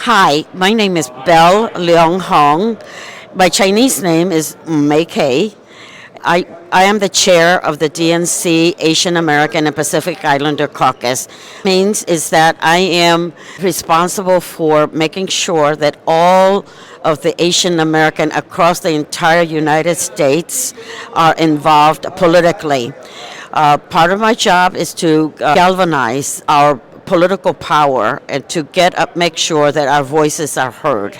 Hi, my name is Bel Leong-Hong. My Chinese name is Mei Kei. I am the chair of the DNC Asian American and Pacific Islander Caucus. Means is that I am responsible for making sure that all of the Asian American across the entire United States are involved politically. Part of my job is to galvanize our political power and to make sure that our voices are heard.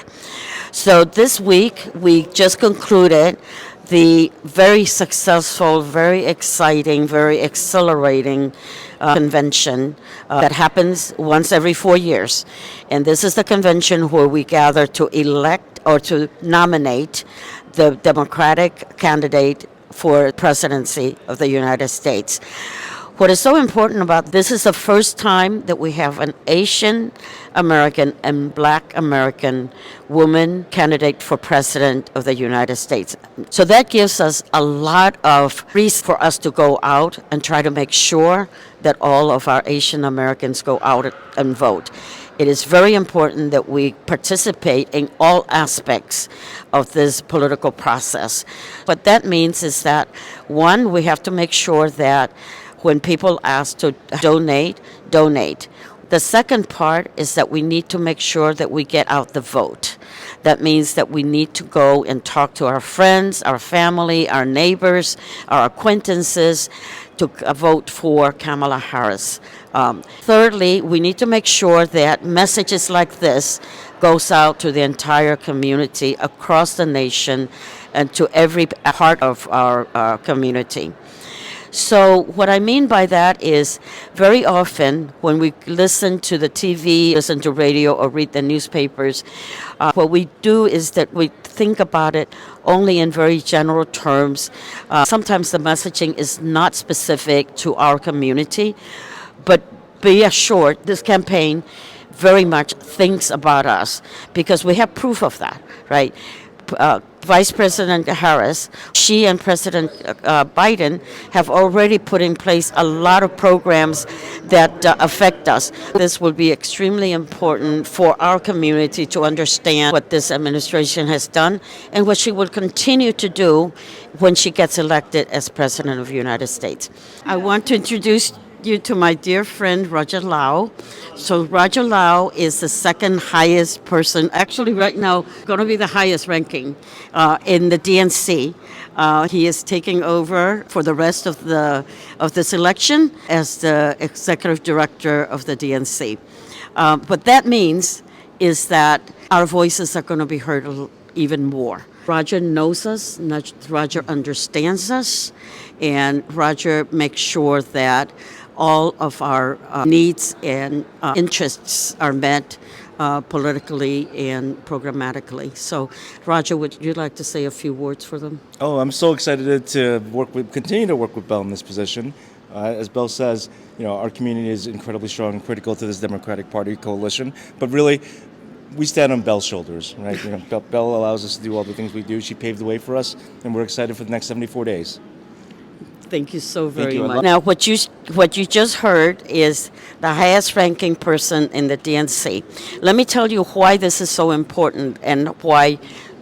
So this week we just concluded the very successful, very exciting, very exhilarating convention that happens once every 4 years. And this is the convention where we gather to elect or to nominate the Democratic candidate for presidency of the United States. What is so important about this is the first time that we have an Asian American and Black American woman candidate for president of the United States. So that gives us a lot of reason for us to go out and try to make sure that all of our Asian Americans go out and vote. It is very important that we participate in all aspects of this political process. What that means is that, one, we have to make sure that when people ask to donate. The second part is that we need to make sure that we get out the vote. That means that we need to go and talk to our friends, our family, our neighbors, our acquaintances to vote for Kamala Harris. Thirdly, we need to make sure that messages like this goes out to the entire community across the nation and to every part of our community. So what I mean by that is very often when we listen to the TV, listen to radio, or read the newspapers, what we do is that we think about it only in very general terms. Sometimes the messaging is not specific to our community, but be assured this campaign very much thinks about us because we have proof of that, right? Vice President Harris, she and President Biden have already put in place a lot of programs that affect us. This will be extremely important for our community to understand what this administration has done and what she will continue to do when she gets elected as President of the United States. I want to introduce you to my dear friend Roger Lau. So Roger Lau is the second highest person, actually right now going to be the highest ranking in the DNC. He is taking over for the rest of this election as the executive director of the DNC. What that means is that our voices are going to be heard even more. Roger knows us, Roger understands us, and Roger makes sure that all of our needs and interests are met politically and programmatically. So, Roger, would you like to say a few words for them? Oh, I'm so excited to continue to work with Bel in this position. As Bel says, our community is incredibly strong and critical to this Democratic Party coalition. But really, we stand on Bel's shoulders, right? Bel allows us to do all the things we do. She paved the way for us, and we're excited for the next 74 days. Thank you so very much. Now, what you just heard is the highest ranking person in the DNC. Let me tell you why this is so important and why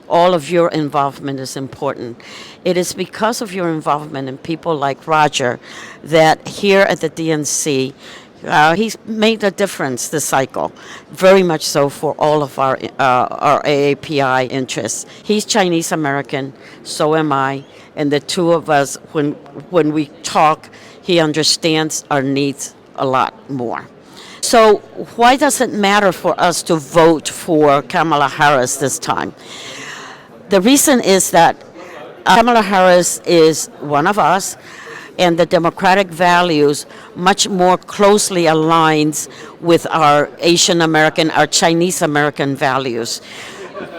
all of your involvement is important. It is because of your involvement in people like Roger that here at the DNC, he's made a difference this cycle, very much so for all of our AAPI interests. He's Chinese American, so am I, and the two of us, when we talk, he understands our needs a lot more. So why does it matter for us to vote for Kamala Harris this time? The reason is that Kamala Harris is one of us, and the democratic values much more closely aligns with our Asian American, our Chinese American values.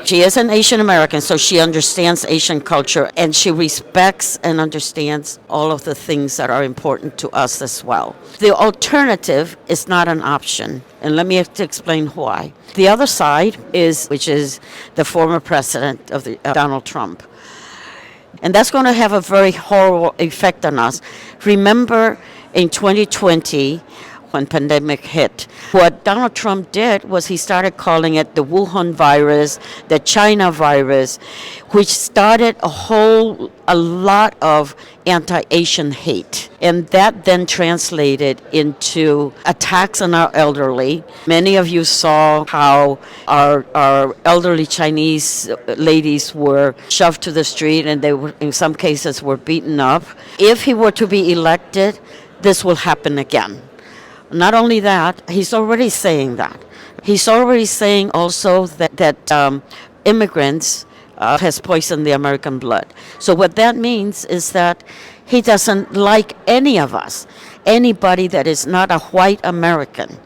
She is an Asian American, so she understands Asian culture, and she respects and understands all of the things that are important to us as well. The alternative is not an option, and let me explain why. The other side which is the former president of Donald Trump. And that's going to have a very horrible effect on us. Remember in 2020 when pandemic hit. What Donald Trump did was he started calling it the Wuhan virus, the China virus, which started a lot of anti-Asian hate. And that then translated into attacks on our elderly. Many of you saw how our elderly Chinese ladies were shoved to the street, and they were, in some cases, were beaten up. If he were to be elected, this will happen again. Not only that, he's already saying that. He's already saying also that immigrants has poisoned the American blood. So what that means is that he doesn't like any of us, anybody that is not a white American.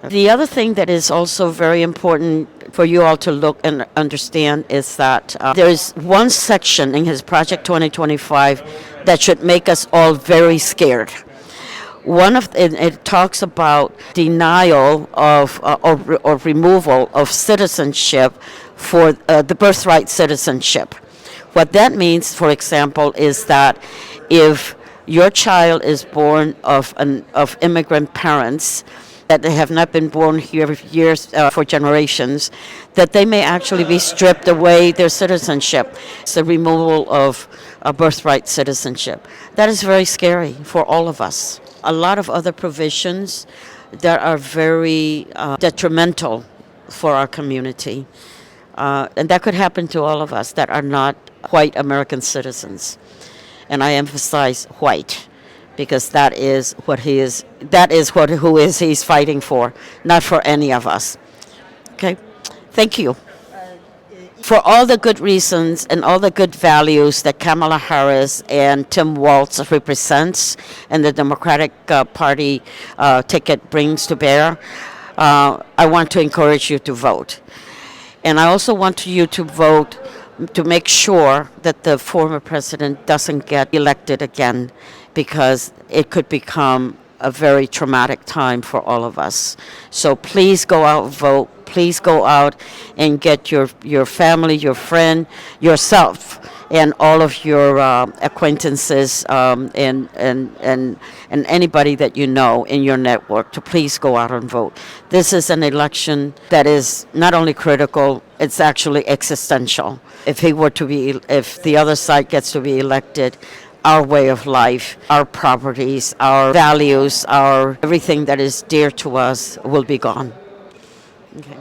The other thing that is also very important for you all to look and understand is that there is one section in his Project 2025 that should make us all very scared. It talks about denial of or removal of citizenship for the birthright citizenship. What that means, for example, is that if your child is born of immigrant parents that they have not been born here for generations, that they may actually be stripped away their citizenship. It's the removal of a birthright citizenship. That is very scary for all of us. A lot of other provisions that are very detrimental for our community. And that could happen to all of us that are not white American citizens. And I emphasize white, because that is what he is. That is who he's fighting for, not for any of us. Okay, thank you. For all the good reasons and all the good values that Kamala Harris and Tim Walz represents and the Democratic Party ticket brings to bear, I want to encourage you to vote. And I also want you to vote to make sure that the former president doesn't get elected again, because it could become a very traumatic time for all of us. So please go out and vote. Please go out and get your family, your friend, yourself, and all of your acquaintances and anybody that you know in your network to please go out and vote. This is an election that is not only critical, it's actually existential. If the other side gets to be elected, our way of life, our properties, our values, everything that is dear to us will be gone. Okay.